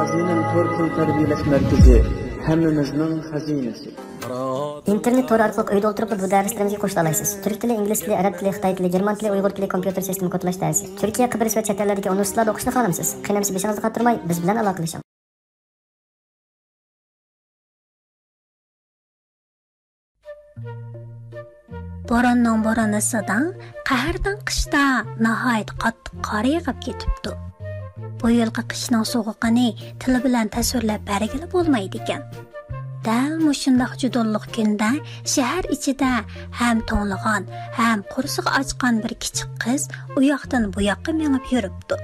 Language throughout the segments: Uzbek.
Xazinem Tortil Tarbiyalash Markazi hammamizning xazinasi. İnternet toru orqali uyda o'tirib bu darslarimizga qo'shila olasiz. Turk tili, ingliz tili, arab tili, xitoy tili, german tili, uyg'ur tili, kompyuter sistemi kodlash darsi. Turkiya, Qibris va chet ellardagi universitetlarda o'qishni xohlamsiz? Qiynamsiz beshingizni qattirmay, biz bilan aloqalashing. Boranning boranisidan qahrdan qishda nihoyat qattiq qor yog'ib ketibdi. Bu yilgi qishning sovuqini til bilan tasvirlab bergili bo'lmaydi ekan. Dal mushundaq judonliq kunda shahar ichida ham to'nglig'an, ham qursig'i ochgan bir kichik qiz u yoqdan bu yoqqa menib yuribdi.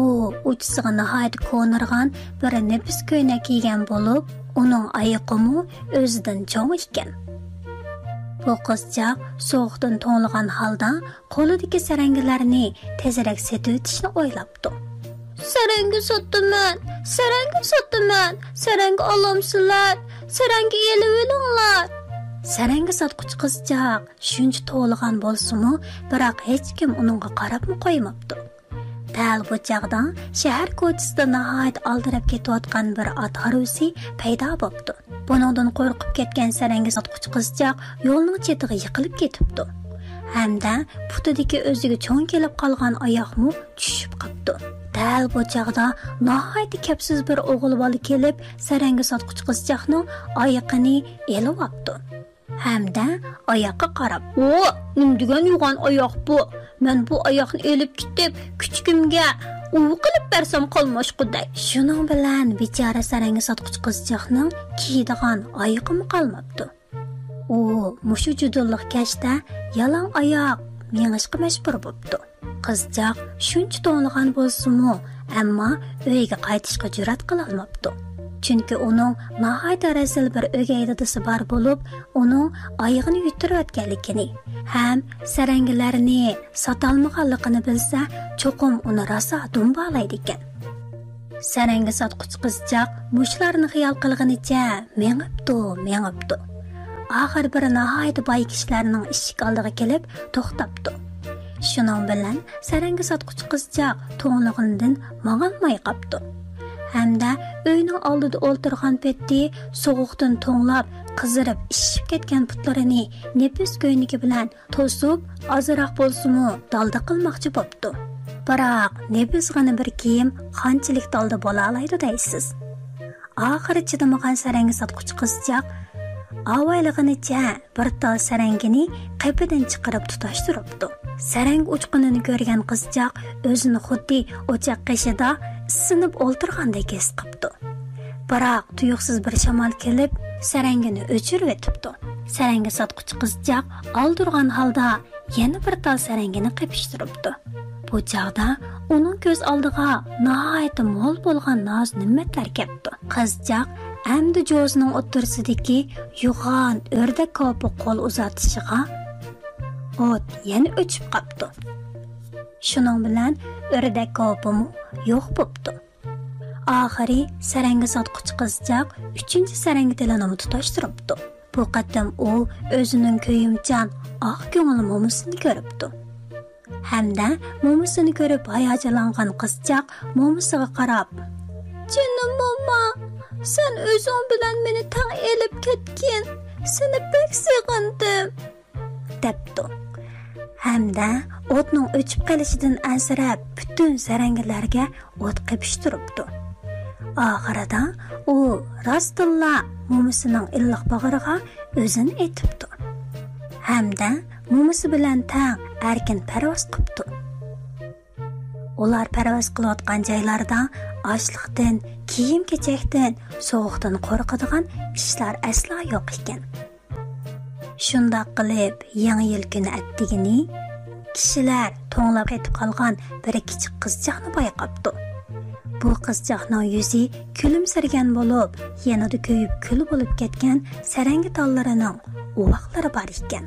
U uchisiga nihoyat ko'nirgan bir nefis ko'ylak kiygan bo'lib, uning oyoqimi o'zidan cho'ng ekan. Bu qizchaq sovuqdan to'nglig'an holda qo'lidagi sarangilarni tezroq setib o'tishni o'ylabdi. Sarangi sotaman, sarangi olamsizlar, sarangi elib olinglar. Sarangi sotquchi qizchaq shuncha to'lg'an bo'lsa-mu, biroq hech kim uningga qarab qo'ymabdi. Dal bu chaqda shahar ko'chasida nihoyat aldirab ketayotgan bir ot harusi paydo bo'ldi. Buningdan qo'rqib ketgan sarangi sotquchi qizchaq yo'lning chetiga yiqilib ketibdi. Hamda putidagi o'ziga cho'ng kelib qolgan oyoqmu tushib qopti. Dal bu chaqda nihoyat kapsiz bir o'g'il bola kelib sarangi sotquchi qizchaqning oyoqini elib oldi. Hamda oyoqqa qarab, "O, nima degan yo'g'on oyoq bu? Men bu oyoqni elib ketib, kuchugimga uv qilib bersam qolmoshquday." Shuning bilan bechora sarangi sotquchi qizchaqning kiydigan oyog'imi qolmabdi. U mushu judonliq kashda yalang oyoq mengishga majbur bo'libdi. Qizchaq shuncha to'nglig'an bo'lsa-mu, ammo uyiga qaytishga jur'at qila olmabdi. Chunki uning nihoyat rasil bir o'gay dadasi bor bo'lib, uning oyog'ini yutirayotganligini ham sarangilarni sotolmaganligini bilsa, cho'qim uni rosa dumbalaydi ekan. Sarangi sotquchi qizchaq mushlarni xiyol qilganicha mengibdi. Oxir bir nihoyat boy kishilarning eshik oldiga kelib to'xtabdi. Shuning bilan sarangi sotquchi qizchaq to'nglig'idan mang'almay qopdi. Hamda uyning oldida o'ltirgan petdi sovuqdan to'nglab, qizirib, ishib ketgan putlarini nefis ko'ynagi bilan to'sib, ozroq bo'lsa-mu dalda qilmoqchi bo'pti. Biroq nefisg'ini bir kiyim qanchalik dalda bo'la oladi deysiz. Oxiri chidamagan sarangi sotquchi qizchaq avaylig'inicha bir tal sarangini qaypidan chiqarib tutashtiribdi. Sarang uchqinini ko'rgan qizchaq o'zini xuddi o'choq qishida isinib o'ltirgandek his qildi. Biroq tuyuqsiz bir shamol kelib, sarangini o'chirib o'tibdi. Sarangi sotquchi qizchaq oldirgan holda yana bir tal sarangini qapishtiribdi. Bu chaqda uning ko'z oldiga nihoyat mo'l bo'lgan noz ne'matlar keldi. Qizchaq amdi jo'zining o'ttirsidagi yo'g'on o'rdak ko'pi qo'l uzatishiga o't yana o'chib qopti. Shuning bilan o'rdak ko'pim yo'q bo'pti. Oxiri sarangi sotquchi qizchaq 3-sarangi tilini tutashtiribdi. Bu qatam u o'zining ko'yimchan oq ko'ngil mo'misini ko'ribdi. Hamda mo'misini ko'rib hayajonlangan qizchaq mo'misiga qarab, "Jinim mama, sen o'zing bilan meni tang elib ketgin. Seni pek sig'indim," debdi. Hamda o'tning o'chib qolishidan ansirab, butun sarangilarga o't qapishtiribdi. Oxirida u rostilla mo'misining illiq bag'riga o'zini etibdi. Hamda mo'misi bilan tang erkin parvoz qilibdi. Ular parvoz qilayotgan joylarda ochliqdan, kiyim-kechakdan, sovuqdan qo'rqadigan ishlar aslo yo'q ekan. Shundoq qilib, yangi yil kuni atdigini kishilar to'nglab ketib qolgan bir kichik qizchaqni bayqabdi. Bu qizchaqning yuzi kulimsirgan bo'lib, yanada ko'yib kul bo'lib ketgan sarangi tollarining uvoqlari bor ekan.